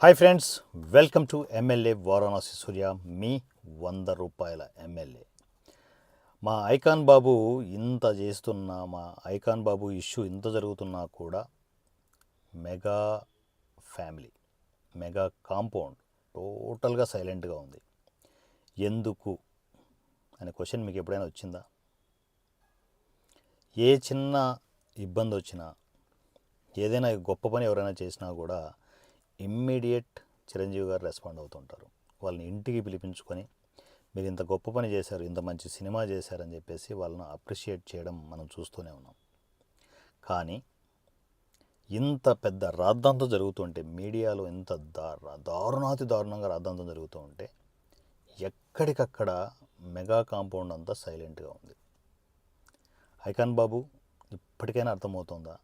Hi friends, welcome to MLA Varanasi Surya, మీ 100 రూపాయల MLA. మా ఐకాన్ బాబు ఇంత చేస్తున్నా, మా ఐకాన్ బాబు ఇష్యూ ఇంత జరుగుతున్నా కూడా మెగా ఫ్యామిలీ, మెగా కాంపౌండ్ టోటల్గా సైలెంట్గా ఉంది. ఎందుకు అనే క్వశ్చన్ మీకు ఎప్పుడైనా వచ్చిందా? ఏ చిన్న ఇబ్బంది వచ్చినా, ఏదైనా గొప్ప పని ఎవరైనా చేసినా కూడా ఇమ్మీడియట్ చిరంజీవి గారు రెస్పాండ్ అవుతుంటారు. వాళ్ళని ఇంటికి పిలిపించుకొని మీరు ఇంత గొప్ప పని చేశారు, ఇంత మంచి సినిమా చేశారని చెప్పేసి వాళ్ళని అప్రిషియేట్ చేయడం మనం చూస్తూనే ఉన్నాం. కానీ ఇంత పెద్ద రాద్ధాంతం జరుగుతుంటే, మీడియాలో ఇంత దారుణాతి దారుణంగా రాద్ధాంతం జరుగుతూ ఉంటే ఎక్కడికక్కడ మెగా కాంపౌండ్ అంతా సైలెంట్గా ఉంది. ఐకాన్ బాబు, ఇప్పటికైనా అర్థమవుతుందా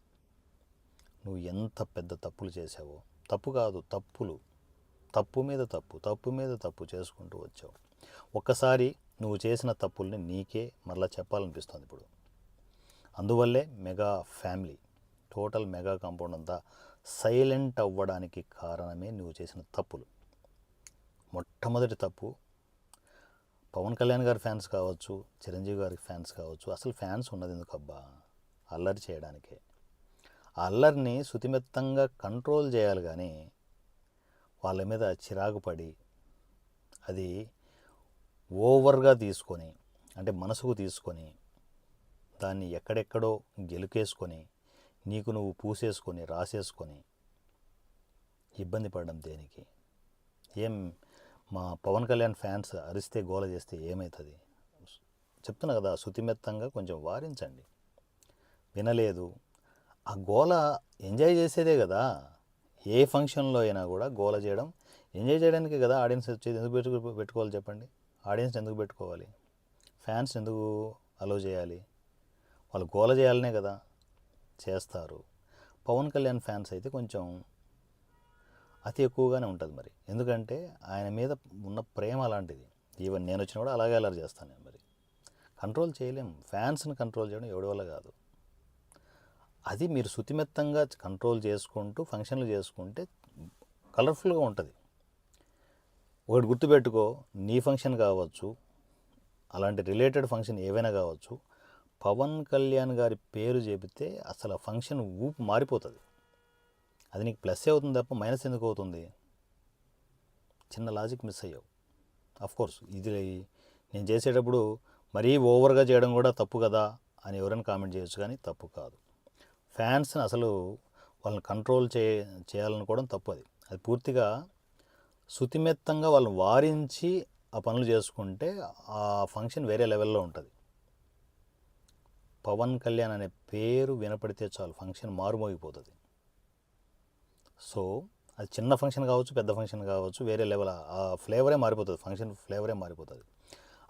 నువ్వు ఎంత పెద్ద తప్పులు చేశావో? తప్పు కాదు, తప్పు మీద తప్పు చేసుకుంటూ వచ్చావు. ఒక్కసారి నువ్వు చేసిన తప్పుల్ని నీకే మరలా చెప్పాలనిపిస్తుంది ఇప్పుడు. అందువల్లే mega family, total mega compound అంతా సైలెంట్ అవ్వడానికి కారణమే నువ్వు చేసిన తప్పులు. మొట్టమొదటి తప్పు, పవన్ కళ్యాణ్ గారి ఫ్యాన్స్ కావచ్చు, చిరంజీవి గారి ఫ్యాన్స్ కావచ్చు, అసలు ఫ్యాన్స్ ఉన్నది ఎందుకు అబ్బా? అల్లరి చేయడానికే. ఆ అల్లరిని శుతిమెత్తంగా కంట్రోల్ చేయాలి, కానీ వాళ్ళ మీద చిరాకు పడి అది ఓవర్గా తీసుకొని, అంటే మనసుకు తీసుకొని దాన్ని ఎక్కడెక్కడో గెలుకేసుకొని నీకు నువ్వు పూసేసుకొని రాసేసుకొని ఇబ్బంది పడడం దేనికి? ఏం మా పవన్ కళ్యాణ్ ఫ్యాన్స్ అరిస్తే గోల చేస్తే ఏమవుతుంది? చెప్తున్నా కదా, శుతిమెత్తంగా కొంచెం వారించండి. వినలేదు, ఆ గోల ఎంజాయ్ చేసేదే కదా. ఏ ఫంక్షన్లో అయినా కూడా గోల చేయడం ఎంజాయ్ చేయడానికే కదా. ఆడియన్స్ వచ్చేది ఎందుకు పెట్టుకోవాలి చెప్పండి? ఆడియన్స్ ఎందుకు పెట్టుకోవాలి? ఫ్యాన్స్ ఎందుకు అలో చేయాలి? వాళ్ళు గోల చేయాలనే కదా చేస్తారు. పవన్ కళ్యాణ్ ఫ్యాన్స్ అయితే కొంచెం అతి ఎక్కువగానే ఉంటుంది మరి, ఎందుకంటే ఆయన మీద ఉన్న ప్రేమ అలాంటిది. ఈవెన్ నేను వచ్చినా కూడా అలాగే అలర్ చేస్తాను నేను. మరి కంట్రోల్ చేయలేం, ఫ్యాన్స్ని కంట్రోల్ చేయడం ఎవడి వల్ల కాదు. అది మీరు శుతిమెత్తంగా కంట్రోల్ చేసుకుంటూ ఫంక్షన్లు చేసుకుంటే కలర్ఫుల్గా ఉంటుంది. ఒకటి గుర్తుపెట్టుకో, నీ ఫంక్షన్ కావచ్చు, అలాంటి రిలేటెడ్ ఫంక్షన్ ఏవైనా కావచ్చు, పవన్ కళ్యాణ్ గారి పేరు చెబితే అసలు ఆ ఫంక్షన్ ఊపు మారిపోతుంది. అది నీకు ప్లస్ అవుతుంది తప్ప మైనస్ ఎందుకు అవుతుంది? చిన్న లాజిక్ మిస్ అయ్యావు. అఫ్కోర్స్ ఇది నేను చేసేటప్పుడు మరీ ఓవర్గా చేయడం కూడా తప్పు కదా అని ఎవరైనా కామెంట్ చేయొచ్చు, కానీ తప్పు కాదు. ఫ్యాన్స్ని అసలు వాళ్ళని కంట్రోల్ చేయాలనుకోవడం తప్పు. అది పూర్తిగా శుతిమెత్తంగా వాళ్ళని వారించి ఆ పనులు చేసుకుంటే ఆ ఫంక్షన్ వేరే లెవెల్లో ఉంటుంది. పవన్ కళ్యాణ్ అనే పేరు వినపడితే చాలు ఫంక్షన్ మారుమోగిపోతుంది. సో అది చిన్న ఫంక్షన్ కావచ్చు, పెద్ద ఫంక్షన్ కావచ్చు, వేరే లెవెల్, ఆ ఫ్లేవరే మారిపోతుంది, ఫంక్షన్ ఫ్లేవరే మారిపోతుంది.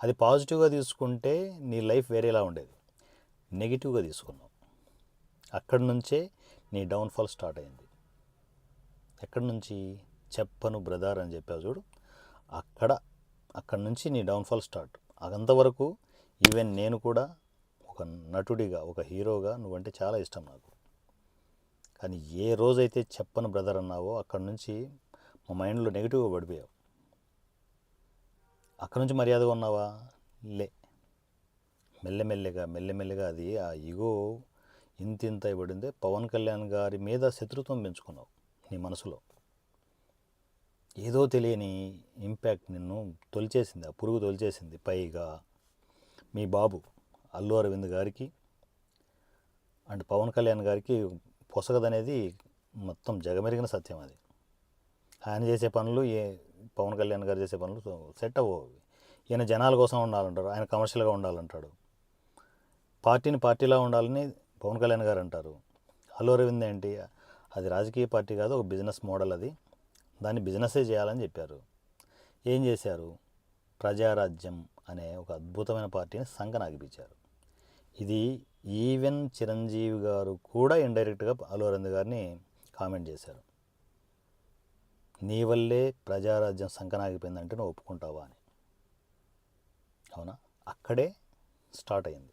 అది పాజిటివ్గా తీసుకుంటే నీ లైఫ్ వేరేలా ఉండేది. నెగిటివ్గా తీసుకున్నావు, అక్కడి నుంచే నీ డౌన్ఫాల్ స్టార్ట్ అయింది. ఎక్కడి నుంచి? చెప్పను బ్రదర్ అని చెప్పావు చూడు, అక్కడి నుంచి నీ డౌన్ఫాల్ స్టార్ట్. అంతవరకు ఈవెన్ నేను కూడా ఒక నటుడిగా, ఒక హీరోగా నువ్వంటే చాలా ఇష్టం నాకు. కానీ ఏ రోజైతే చెప్పను బ్రదర్ అన్నావో అక్కడి నుంచి మా మైండ్లో నెగిటివ్గా పడిపోయావు. అక్కడి నుంచి మర్యాదగా ఉన్నావా? లే. మెల్లమెల్లగా అది ఆ ఈగో ఇంత ఇవ్వడిందే. పవన్ కళ్యాణ్ గారి మీద శత్రుత్వం పెంచుకున్నావు నీ మనసులో. ఏదో తెలియని ఇంపాక్ట్ నిన్ను తొలిచేసింది, ఆ పురుగు తొలిచేసింది. పైగా మీ బాబు అల్లు అరవింద్ గారికి అండ్ పవన్ కళ్యాణ్ గారికి పొసగదనేది మొత్తం జగమెరిగిన సత్యం. అది ఆయన చేసే పనులు, పవన్ కళ్యాణ్ గారు చేసే పనులు సెట్ అవ్వవు. ఈయన జనాల కోసం ఉండాలంటారు, ఆయన కమర్షియల్గా ఉండాలంటాడు. పార్టీని పార్టీలా ఉండాలని పవన్ కళ్యాణ్ గారు అంటారు. అల్లు అరవింద్ ఏంటి, అది రాజకీయ పార్టీ కాదు, ఒక బిజినెస్ మోడల్. అది దాన్ని బిజినెస్సే చేయాలని చెప్పారు. ఏం చేశారు? ప్రజారాజ్యం అనే ఒక అద్భుతమైన పార్టీని సంకనాగిపించారు. ఇది ఈవెన్ చిరంజీవి గారు కూడా ఇండైరెక్ట్గా అల్లు అరవింద్ గారిని కామెంట్ చేశారు, నీ వల్లే ప్రజారాజ్యం సంకనాగిపోయిందంటే నువ్వు ఒప్పుకుంటావా అని. అవునా? అక్కడే స్టార్ట్ అయింది,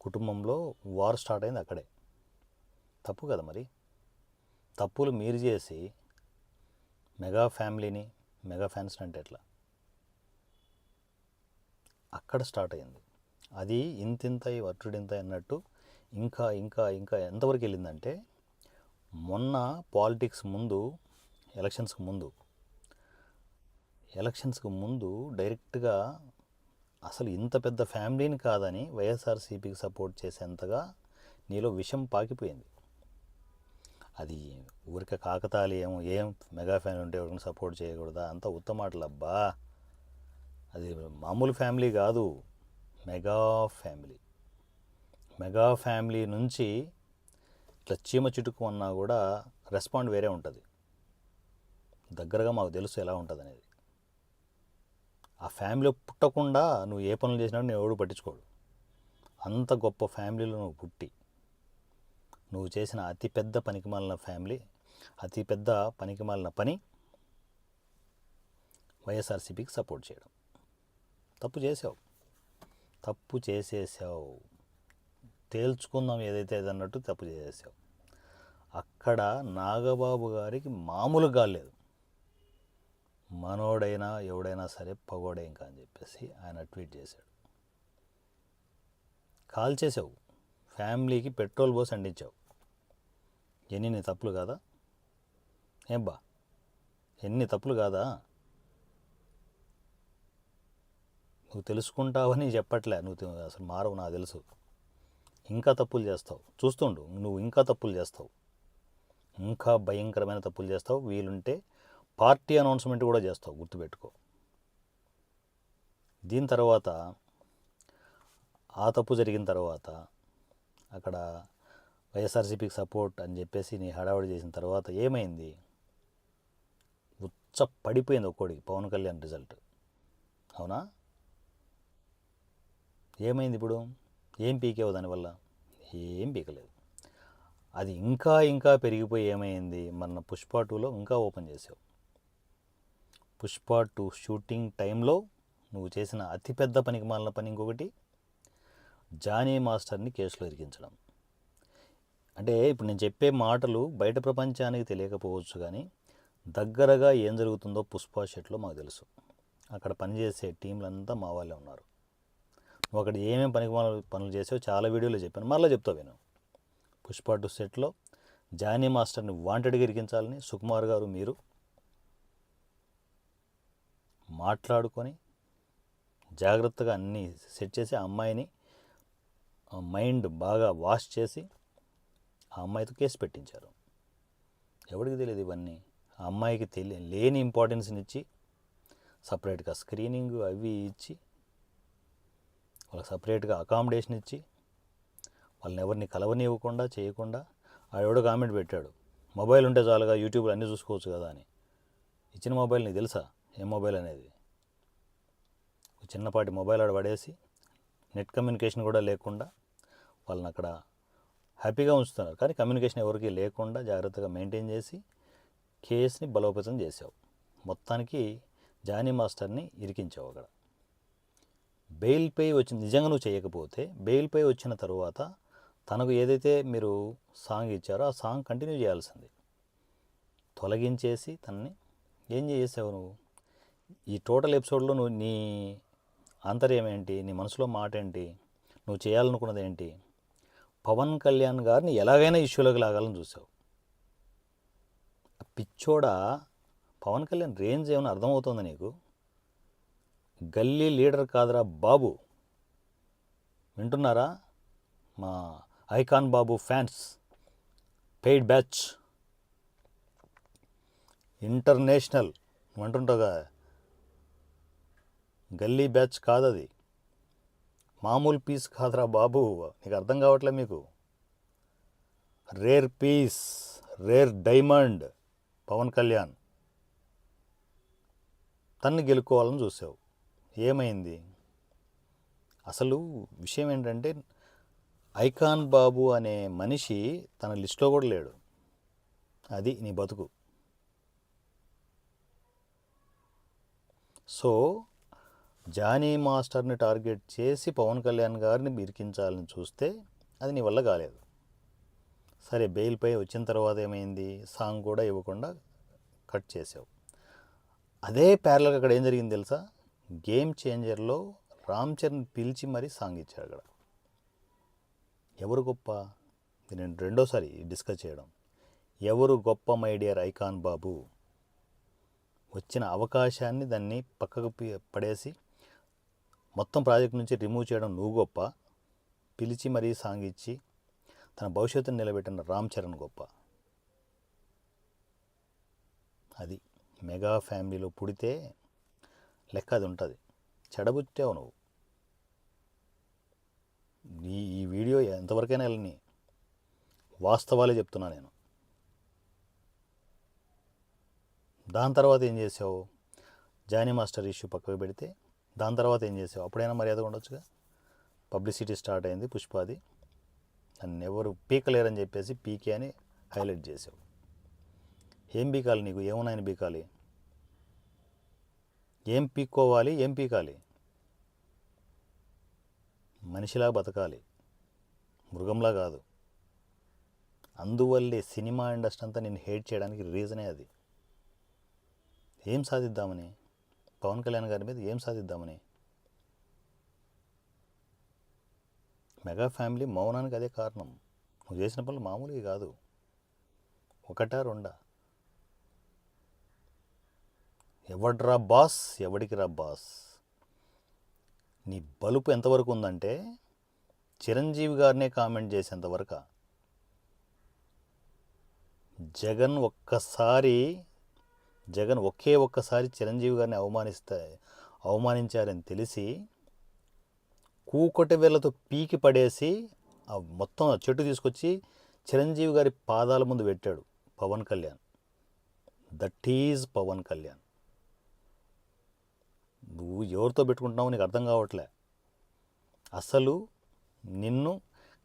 కుటుంబంలో వార్ స్టార్ట్ అయింది అక్కడే. తప్పు కదా మరి. తప్పులు మీరు చేసి మెగా ఫ్యామిలీని, మెగా ఫ్యాన్స్ని అంటే ఎట్లా? అక్కడ స్టార్ట్ అయింది. అది ఇంతింత వట్టుడింత అన్నట్టు ఇంకా ఇంకా ఇంకా ఎంతవరకు వెళ్ళిందంటే, మొన్న పాలిటిక్స్ ముందు, ఎలక్షన్స్కి ముందు డైరెక్ట్గా అసలు ఇంత పెద్ద ఫ్యామిలీని కాదని వైఎస్ఆర్సీపీకి సపోర్ట్ చేసేంతగా నీలో విషం పాకిపోయింది. అది ఊరికే కాకతాళీయం, ఏం మెగా ఫ్యామిలీ ఉంటే ఎవరికైనా సపోర్ట్ చేయకూడదా, అంత ఉత్తమాటలబ్బా. అది మామూలు ఫ్యామిలీ కాదు, మెగా ఫ్యామిలీ. మెగా ఫ్యామిలీ నుంచి ఇట్లా చీమ చిటుకు అన్నా కూడా రెస్పాండ్ వేరే ఉంటుంది. దగ్గరగా మాకు తెలుసు ఎలా ఉంటుంది అనేది. ఆ ఫ్యామిలీ పుట్టకుండా నువ్వు ఏ పనులు చేసినా నువ్వు ఎవడు పట్టించుకోడు. అంత గొప్ప ఫ్యామిలీలో నువ్వు పుట్టి నువ్వు చేసిన అతిపెద్ద పనికిమాలిన ఫ్యామిలీ, అతిపెద్ద పనికిమాలిన పని వైఎస్ఆర్సీపీకి సపోర్ట్ చేయడం. తప్పు చేసేసావు. తేల్చుకుందాం ఏదైతే అన్నట్టు తప్పు చేసేసావు. అక్కడ నాగబాబు గారికి మామూలుగా కాలేదు. మనోడైనా ఎవడైనా సరే పగోడే ఇంకా అని చెప్పేసి ఆయన ట్వీట్ చేశాడు. కాల్ చేసావు, ఫ్యామిలీకి పెట్రోల్ పోసి అందించావు. ఎన్ని తప్పులు కాదా? ఏం బా, ఎన్ని తప్పులు కాదా? నువ్వు తెలుసుకుంటావని చెప్పట్లే, నువ్వు అసలు మారవు, నాకు తెలుసు. ఇంకా తప్పులు చేస్తావు, చూస్తుండు. నువ్వు ఇంకా తప్పులు చేస్తావు, ఇంకా భయంకరమైన తప్పులు చేస్తావు. వీలుంటే పార్టీ అనౌన్స్మెంట్ కూడా చేస్తావు, గుర్తుపెట్టుకో. దీని తర్వాత ఆ తప్పు జరిగిన తర్వాత అక్కడ వైఎస్ఆర్సీపీకి సపోర్ట్ అని చెప్పేసి నీ హడావుడి చేసిన తర్వాత ఏమైంది? పడిపోయింది ఒక్కోడికి పవన్ కళ్యాణ్ రిజల్ట్. అవునా? ఏమైంది ఇప్పుడు? ఏం పీకేవు దానివల్ల? ఏం పీకలేదు. అది ఇంకా ఇంకా పెరిగిపోయి ఏమైంది? మన పుష్ప 2లో ఇంకా ఓపెన్ చేసావు. పుష్ప 2 షూటింగ్ టైంలో నువ్వు చేసిన అతిపెద్ద పనికి మాలిన పని ఇంకొకటి, జానీ మాస్టర్ని కేసులో ఇరికించడం. అంటే ఇప్పుడు నేను చెప్పే మాటలు బయట ప్రపంచానికి తెలియకపోవచ్చు, కానీ దగ్గరగా ఏం జరుగుతుందో పుష్ప సెట్లో మాకు తెలుసు. అక్కడ పనిచేసే టీంలంతా మా వాళ్ళే ఉన్నారు. నువ్వు అక్కడ ఏమేమి పనులు చేసావో చాలా వీడియోలో చెప్పాను, మరలా చెప్తావు నేను. పుష్ప 2 సెట్లో జానీ మాస్టర్ని వాంటెడ్గా ఇరికించాలని సుకుమార్ గారు మీరు మాట్లాడుకొని జాగ్రత్తగా అన్నీ సెట్ చేసి ఆ అమ్మాయిని మైండ్ బాగా వాష్ చేసి ఆ అమ్మాయితో కేసు పెట్టించారు. ఎవరికి తెలియదు ఇవన్నీ? ఆ అమ్మాయికి లేని ఇంపార్టెన్స్ని ఇచ్చి సపరేట్గా స్క్రీనింగ్ అవి ఇచ్చి, వాళ్ళకి సపరేట్గా అకామిడేషన్ ఇచ్చి, వాళ్ళని ఎవరిని కలవనివ్వకుండా చేయకుండా. ఆడెవడో కామెంట్ పెట్టాడు, మొబైల్ ఉంటే చాలుగా యూట్యూబ్లో అన్నీ చూసుకోవచ్చు కదా అని. ఇచ్చిన మొబైల్ నీకు తెలుసా ఏం మొబైల్ అనేది? చిన్నపాటి మొబైల్ ఆడ పడేసి నెట్ కమ్యూనికేషన్ కూడా లేకుండా వాళ్ళని అక్కడ హ్యాపీగా ఉంచుతున్నారు. కానీ కమ్యూనికేషన్ ఎవరికి లేకుండా జాగ్రత్తగా మెయింటైన్ చేసి కేసుని బలోపేతం చేసావు. మొత్తానికి జానీ మాస్టర్ని ఇరికించావు అక్కడ. బెయిల్పై వచ్చింది. నిజంగా నువ్వు చేయకపోతే బెయిల్పై వచ్చిన తరువాత తనకు ఏదైతే మీరు సాంగ్ ఇచ్చారో ఆ సాంగ్ కంటిన్యూ చేయాల్సింది. తొలగించేసి తనని ఏం చేసావు నువ్వు? ఈ టోటల్ ఎపిసోడ్లో నువ్వు నీ ఆంతర్యం ఏంటి? నీ మనసులో మాట ఏంటి? నువ్వు చేయాలనుకున్నది ఏంటి? పవన్ కళ్యాణ్ గారిని ఎలాగైనా ఇష్యూలోకి లాగాలని చూసావు. పిచ్చోడా, పవన్ కళ్యాణ్ రేంజ్ ఏమైనా అర్థమవుతుందా నీకు? గల్లీ లీడర్ కాదురా బాబు. వింటున్నారా మా ఐకాన్ బాబు ఫ్యాన్స్? పెయిడ్ బ్యాచ్ ఇంటర్నేషనల్ అంటుంటావుగా, గల్లీ బ్యాచ్ కాదది. మామూలు పీస్ కాదురా బాబు. నీకు అర్థం కావట్లే మీకు? Rare piece, rare diamond Pawan Kalyan. తన్ని గెలుక్కోవాలని చూసావు. ఏమైంది? అసలు విషయం ఏంటంటే ఐకాన్ బాబు అనే మనిషి తన లిస్టులో కూడా లేడు. అది నీ బతుకు. సో జానీ మాస్టర్ని టార్గెట్ చేసి పవన్ కళ్యాణ్ గారిని ఇరికించాలని చూస్తే అది నీ వల్ల కాలేదు. సరే, బెయిల్పై వచ్చిన తర్వాత ఏమైంది? సాంగ్ కూడా ఇవ్వకుండా కట్ చేసావు. అదే ప్యారల్గా అక్కడ ఏం జరిగింది తెలుసా? గేమ్ చేంజర్లో రామ్ చరణ్ పిలిచి మరీ సాంగ్ ఇచ్చాడు అక్కడ. ఎవరు గొప్ప? ఇది నేను రెండోసారి డిస్కస్ చేయడం. ఎవరు గొప్ప మై డియర్ ఐకాన్ బాబు? వచ్చిన అవకాశాన్ని దాన్ని పక్కకు పడేసి మొత్తం ప్రాజెక్ట్ నుంచి రిమూవ్ చేయడం నువ్వు గొప్ప, పిలిచి మరీ సాంగ్ ఇచ్చి తన భవిష్యత్తును నిలబెట్టిన రామ్ చరణ్ గొప్ప. అది మెగా ఫ్యామిలీలో పుడితే లెక్క అది ఉంటుంది. చెడబుట్టావు నువ్వు. ఈ వీడియో ఎంతవరకైనా వెళ్ళని, వాస్తవాలే చెప్తున్నా నేను. దాని తర్వాత ఏం చేసావు? జానీ మాస్టర్ ఇష్యూ పక్కకు పెడితే దాని తర్వాత ఏం చేసావు? అప్పుడైనా మర్యాద ఉండొచ్చుగా. పబ్లిసిటీ స్టార్ట్ అయింది పుష్పాది, నన్ను ఎవరు పీకలేరని చెప్పేసి పీకే అని హైలైట్ చేసావు. ఏం పీకాలి నీకు? ఏమున్నాయని పీకాలి? ఏం పీక్కోవాలి? ఏం పీకాలి? మనిషిలా బతకాలి, మృగంలా కాదు. అందువల్లే సినిమా ఇండస్ట్రీ అంతా నేను హేట్ చేయడానికి రీజనే అది. ఏం సాధిద్దామని? పవన్ కళ్యాణ్ గారి మీద ఏం సాధిద్దామని? మెగా ఫ్యామిలీ మౌనానికి అదే కారణం. నువ్వు చేసిన పనులు మామూలుగా కాదు. ఒకటా రెండా? ఎవడ్రా బాస్, ఎవడికి రా బాస్? నీ బలుపు ఎంతవరకు ఉందంటే చిరంజీవి గారినే కామెంట్ చేసేంతవరకు. జగన్ ఒకే ఒక్కసారి చిరంజీవి గారిని అవమానించారని తెలిసి కూకొటి వేళ్ళతో పీకి పడేసి ఆ మొత్తం చెట్టు తీసుకొచ్చి చిరంజీవి గారి పాదాల ముందు పెట్టాడు పవన్ కళ్యాణ్. That is Pawan Kalyan. నువ్వు ఎవరితో పెట్టుకుంటున్నావు నీకు అర్థం కావట్లే. అసలు నిన్ను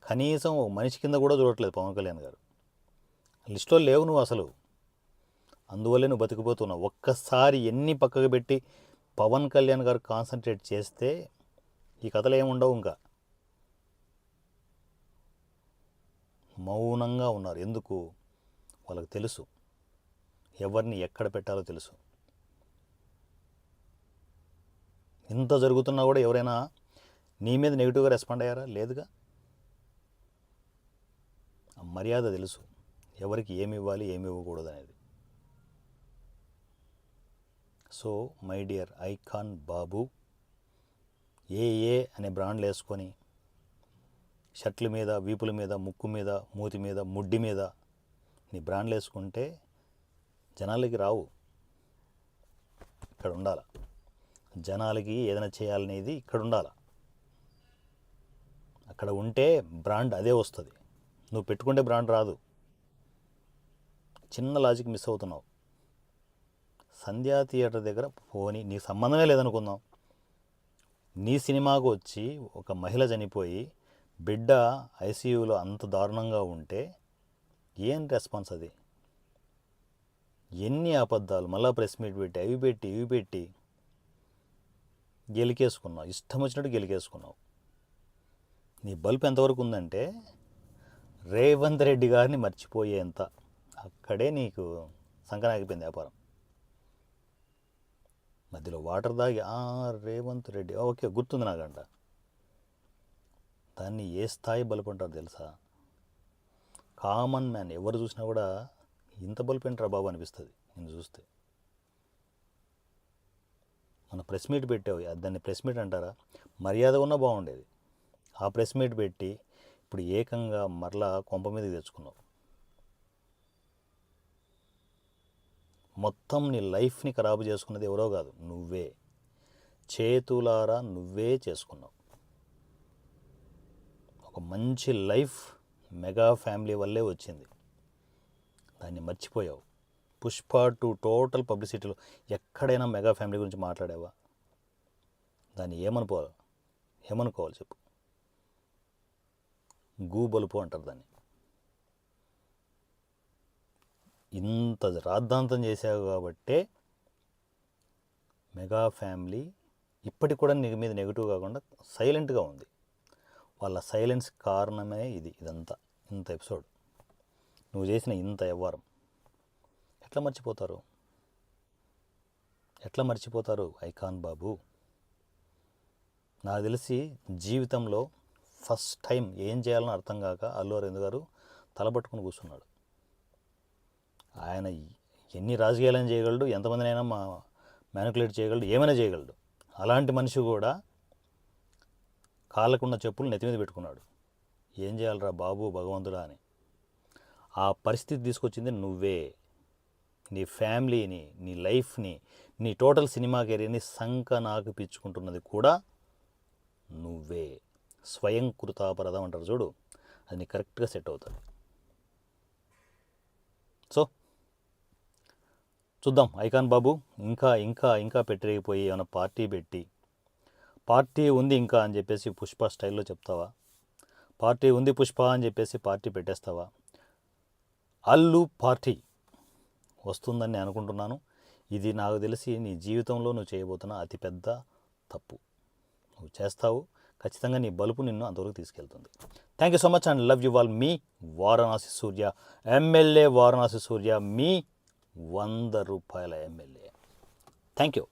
కనీసం ఒక మనిషి కింద కూడా చూడట్లేదు పవన్ కళ్యాణ్ గారు. లిస్టులో లేవు నువ్వు అసలు. అందువల్లే నువ్వు బతికిపోతున్నావు. ఒక్కసారి ఎన్ని పక్కకు పెట్టి పవన్ కళ్యాణ్ గారు కాన్సన్ట్రేట్ చేస్తే ఈ కథలు ఏముండవు. ఇంకా మౌనంగా ఉన్నారు. ఎందుకు? వాళ్ళకి తెలుసు ఎవరిని ఎక్కడ పెట్టాలో తెలుసు. ఇంత జరుగుతున్నా కూడా ఎవరైనా నీ మీద నెగిటివ్గా రెస్పాండ్ అయ్యారా? లేదుగా. మర్యాద తెలుసు ఎవరికి ఏమి ఇవ్వాలి, ఏమి ఇవ్వకూడదు అనేది. సో మై డియర్ ఐకాన్ బాబు, ఏ అనే బ్రాండ్లు వేసుకొని షర్ట్ల మీద, వీపుల మీద, ముక్కు మీద, మూతి మీద, ముడ్డి మీద నీ బ్రాండ్లు వేసుకుంటే జనాలకి రావు. ఇక్కడ ఉండాల. జనాలకి ఏదైనా చేయాలనేది ఇక్కడ ఉండాల. అక్కడ ఉంటే బ్రాండ్ అదే వస్తుంది. నువ్వు పెట్టుకుంటే బ్రాండ్ రాదు. చిన్న లాజిక్ మిస్ అవుతున్నావు. సంధ్యా థియేటర్ దగ్గర పోనీ నీకు సంబంధమే లేదనుకుందాం, నీ సినిమాకు వచ్చి ఒక మహిళ చనిపోయి బిడ్డ ఐసీయూలో అంత దారుణంగా ఉంటే ఏం రెస్పాన్స్ అది? ఎన్ని అబద్ధాలు, మళ్ళీ ప్రెస్ మీట్ పెట్టి ఇవి పెట్టి గెలికేసుకున్నావు. ఇష్టం వచ్చినట్టు గెలికేసుకున్నావు. నీ బల్బు ఎంతవరకు ఉందంటే రేవంత్ రెడ్డి గారిని మర్చిపోయేంత. అక్కడే నీకు సంకనాగిపోయింది వ్యాపారం. మధ్యలో వాటర్ దాగి రేవంత్ రెడ్డి ఓకే గుర్తుంది నాకంట. దాన్ని ఏ స్థాయి బల్బు అంటారు తెలుసా? కామన్ మ్యాన్ ఎవరు చూసినా కూడా ఇంత బల్బు ఏంట్రా బాబు అనిపిస్తుంది నేను చూస్తే. మన ప్రెస్ మీట్ పెట్టావు, దాన్ని ప్రెస్ మీట్ అంటారా? మర్యాద ఉన్నా బాగుండేది. ఆ ప్రెస్ మీట్ పెట్టి ఇప్పుడు ఏకంగా మరలా కొంప మీదకి తెచ్చుకున్నావు. మొత్తం నీ లైఫ్ని ఖరాబు చేసుకున్నది ఎవరో కాదు, నువ్వే. చేతులారా నువ్వే చేసుకున్నావు. ఒక మంచి లైఫ్ మెగా ఫ్యామిలీ వల్లే వచ్చింది, దాన్ని మర్చిపోయావు. పుష్ప 2 టోటల్ పబ్లిసిటీలో ఎక్కడైనా మెగా ఫ్యామిలీ గురించి మాట్లాడావా? దాన్ని ఏమనుకోవాలి చెప్పు? గూబలుపు అంటారు దాన్ని. ఇంత రాద్ధాంతం చేశావు కాబట్టే మెగా ఫ్యామిలీ ఇప్పటికి కూడా నీ మీద నెగిటివ్ కాకుండా సైలెంట్గా ఉంది. వాళ్ళ సైలెన్స్ కారణమే ఇదంతా. ఇంత ఎపిసోడ్ నువ్వు చేసిన ఇంత వ్యవహారం ఎట్లా మర్చిపోతారు? ఎట్లా మర్చిపోతారు ఐకాన్ బాబు? నాకు తెలిసి జీవితంలో ఫస్ట్ టైం ఏం చేయాలని అర్థం కాక అల్లు అరవింద్ గారు తలపట్టుకుని కూర్చున్నాడు. ఆయన ఎన్ని రాజకీయాలను చేయగలడు, ఎంతమందినైనా మ్యానిపులేట్ చేయగలడు, ఏమైనా చేయగలడు. అలాంటి మనిషి కూడా కాళ్ళకున్న చెప్పులు నెత్తి మీద పెట్టుకున్నాడు. ఏం చేయాలరా బాబు భగవంతుడా అని. ఆ పరిస్థితి తీసుకొచ్చింది నువ్వే. నీ ఫ్యామిలీని, నీ లైఫ్ని, నీ టోటల్ సినిమా కెరీర్ని సంకనాకు పిచ్చుకుంటున్నది కూడా నువ్వే. స్వయం కృతాపరాధం అంటారు చూడు, అది నీకు కరెక్ట్గా సెట్ అవుతుంది. సో చూద్దాం ఐకాన్ బాబు, ఇంకా ఇంకా ఇంకా పెట్టిపోయి ఏమైనా పార్టీ పెట్టి, పార్టీ ఉంది ఇంకా అని చెప్పేసి పుష్ప స్టైల్లో చెప్తావా? పార్టీ ఉంది పుష్ప అని చెప్పేసి పార్టీ పెట్టేస్తావా? అల్లు పార్టీ వస్తుందని నేను అనుకుంటున్నాను. ఇది నాకు తెలిసి నీ జీవితంలో నువ్వు చేయబోతున్న అతిపెద్ద తప్పు. నువ్వు చేస్తావు, ఖచ్చితంగా నీ బలుపు నిన్ను అంతవరకు తీసుకెళ్తుంది. Thank you so much and love you all. మీ వారణాసి సూర్య, ఎమ్మెల్యే వారణాసి సూర్య, మీ 100 రూపాయల ఎమ్మెల్యే. Thank you.